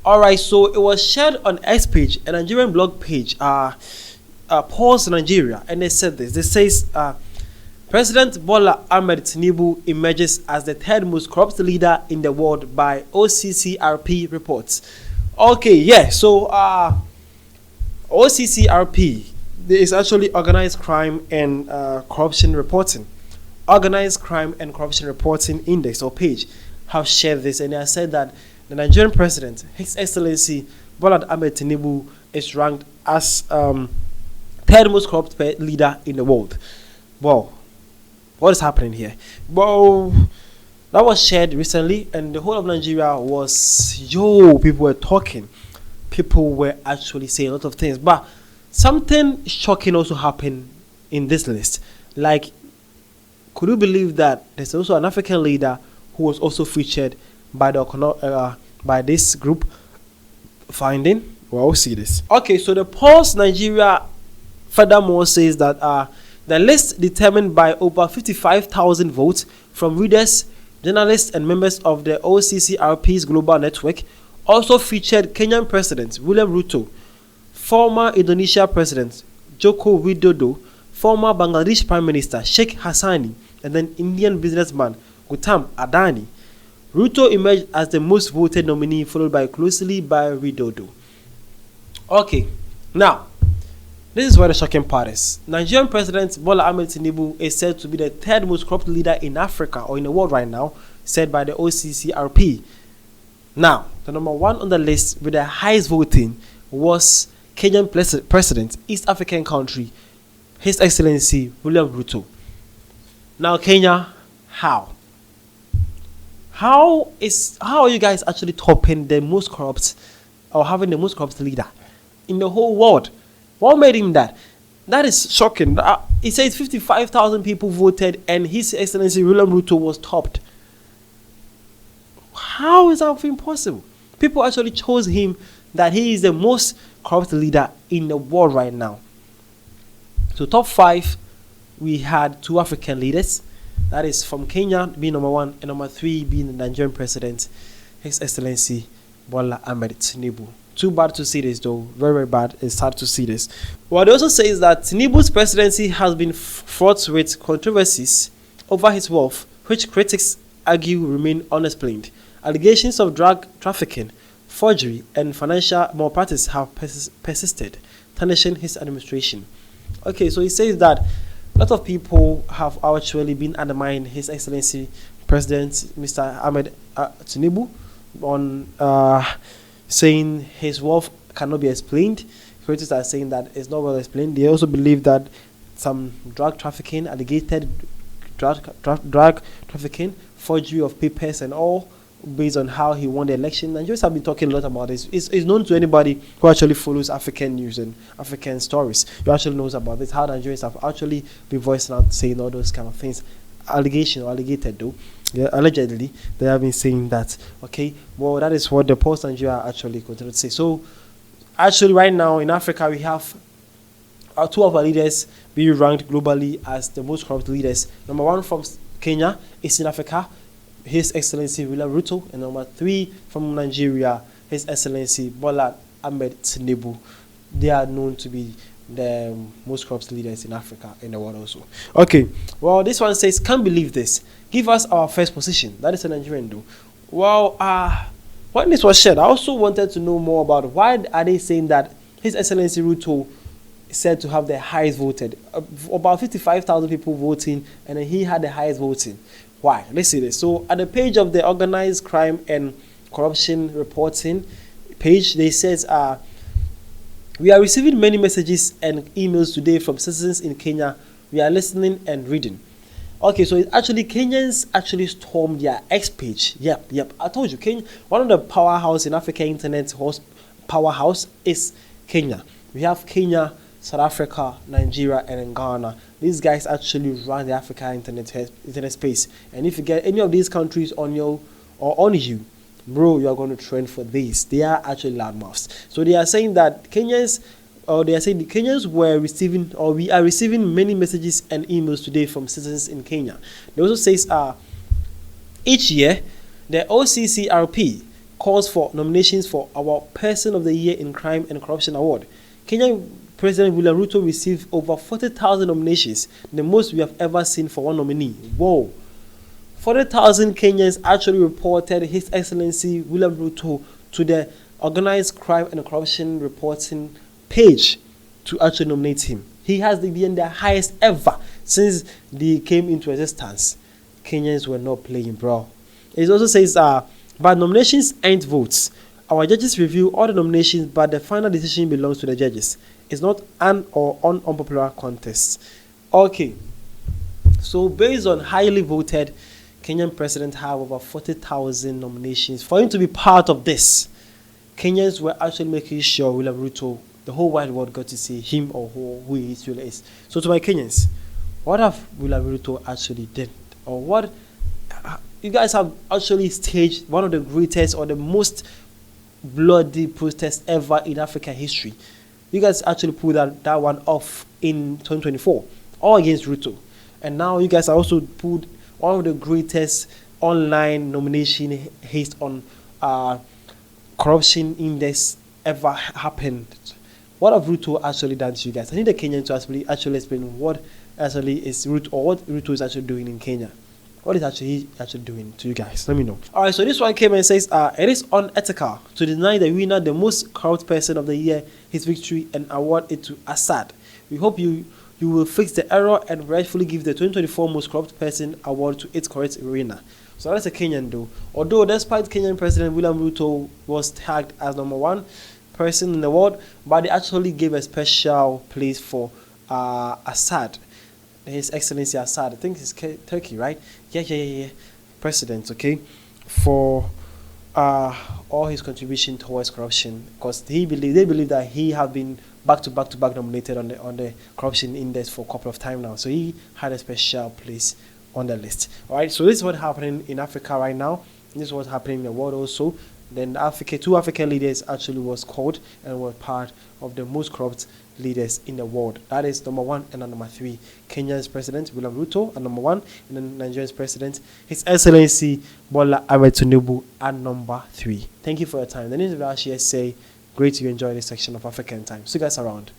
All right, so it was shared on X page, a Nigerian blog page. Pause Nigeria, and they said this. They says President Bola Ahmed Tinubu emerges as the third most corrupt leader in the world by OCCRP reports. Okay, yeah. So OCCRP is actually Organized Crime and Corruption Reporting. Organized Crime and Corruption Reporting Index or page have shared this, and they have said that the Nigerian president, His Excellency Bola Ahmed Tinubu, is ranked as third most corrupt leader in the world. Wow, what is happening here? Well, that was shared recently, and the whole of Nigeria was people were talking. People were actually saying a lot of things, but something shocking also happened in this list. Like, could you believe that there's also an African leader who was also featured by this group finding? Well, see this. Okay, so the Pulse Nigeria furthermore says that the list determined by over 55,000 votes from readers, journalists, and members of the OCCRP's global network also featured Kenyan President William Ruto, former Indonesia President Joko Widodo, former Bangladesh Prime Minister Sheikh Hassani, and then Indian businessman Gautam Adani. Ruto emerged as the most voted nominee, followed closely by Widodo. Okay, now, this is where the shocking part is. Nigerian President Bola Ahmed Tinubu is said to be the third most corrupt leader in Africa or in the world right now, said by the OCCRP. Now, the number one on the list with the highest voting was Kenyan President, East African country, His Excellency William Ruto. Now, Kenya, how? How are you guys actually topping the most corrupt or having the most corrupt leader in the whole world? What made him that? That is shocking. He says 55,000 people voted and His Excellency William Ruto was topped. How is that even possible? People actually chose him that he is the most corrupt leader in the world right now. So top 5, we had 2 African leaders. That is from Kenya being number 1 and number 3 being the Nigerian president, His Excellency Bola Ahmed Tinubu. Too bad to see this though. Very, very bad. It's sad to see this. Well, it also says that Tinubu's presidency has been fraught with controversies over his wealth, which critics argue remain unexplained. Allegations of drug trafficking, forgery, and financial malpractice have persisted, tarnishing his administration. Okay, so he says that a lot of people have actually been undermining His Excellency President Mr. Ahmed Tinubu on saying his wealth cannot be explained. Critics are saying that it's not well explained. They also believe that some drug trafficking, alleged drug trafficking, forgery of papers and all, based on how he won the election. Nigerians have been talking a lot about this. It's known to anybody who actually follows African news and African stories. Who actually knows about this, how Nigerians have actually been voicing out saying all those kind of things. Alleged though. Yeah, allegedly, they have been saying that. Okay, well, that is what the Post Nigeria actually continue to say. So, actually, right now in Africa, we have 2 of our leaders being ranked globally as the most corrupt leaders. Number 1 from Kenya, East Africa, His Excellency William Ruto, and number 3 from Nigeria, His Excellency Bola Ahmed Tinubu. They are known to be the most corrupt leaders in Africa in the world also. Okay, well, this one says, can't believe this. Give us our first position. That is a Nigerian though. Well, when this was shared, I also wanted to know more about why are they saying that His Excellency Ruto is said to have the highest voted. About 55,000 people voting, and then he had the highest voting. Why? Let's see this. So at the page of the Organized Crime and Corruption Reporting page, they says, we are receiving many messages and emails today from citizens in Kenya. We are listening and reading. Okay, so actually Kenyans actually stormed their X page. Yep. I told you, Kenya, one of the powerhouse in Africa internet powerhouse is Kenya. We have Kenya, South Africa, Nigeria, and in Ghana. These guys actually run the Africa internet space. And if you get any of these countries on you, bro, you are going to trend for this. They are actually loudmouths. So they are saying that the Kenyans were receiving, or we are receiving many messages and emails today from citizens in Kenya. They also says each year the OCCRP calls for nominations for our Person of the Year in Crime and Corruption Award. Kenyan President William Ruto received over 40,000 nominations, the most we have ever seen for one nominee. Whoa! 40,000 Kenyans actually reported His Excellency William Ruto to the Organized Crime and Corruption Reporting page to actually nominate him. He has been the highest ever since they came into existence. Kenyans were not playing, bro. It also says, but nominations ain't votes. Our judges review all the nominations, but the final decision belongs to the judges. It's not an or unpopular contest. Okay. So based on highly voted, Kenyan president have over 40,000 nominations. For him to be part of this, Kenyans were actually making sure William Ruto, the whole wide world, got to see him or who he really is. So to my Kenyans, what have William Ruto actually did? Or what you guys have actually staged one of the greatest or the most bloody protests ever in African history. You guys actually pulled that one off in 2024, all against Ruto. And now you guys are also pulled one of the greatest online nomination haste on corruption index ever happened. What have Ruto actually done to you guys? I need the Kenyan to actually explain what actually is Ruto, or what Ruto is actually doing in Kenya. What is he actually doing to you guys? Let me know. Alright, so this one came and says, it is unethical to deny the winner, the most corrupt person of the year, his victory and award it to Assad. We hope you will fix the error and rightfully give the 2024 most corrupt person award to its correct winner. So that's a Kenyan though. Although despite Kenyan President William Ruto was tagged as #1 person in the world, but they actually gave a special place for Assad. His Excellency Assad, I think it's Turkey, right? Yeah. President, okay, for all his contribution towards corruption, because they believe that he have been back to back nominated on the corruption index for a couple of times now. So he had a special place on the list. All right. So this is what's happening in Africa right now. This is what's happening in the world also. Then two African leaders actually was called and were part of the most corrupt leaders in the world. That is #1 and #3. Kenya's President William Ruto at #1, and then Nigeria's President His Excellency Bola Ahmed Tinubu at #3. Thank you for your time. The name of the say, great to enjoy this section of African Time. See you guys around.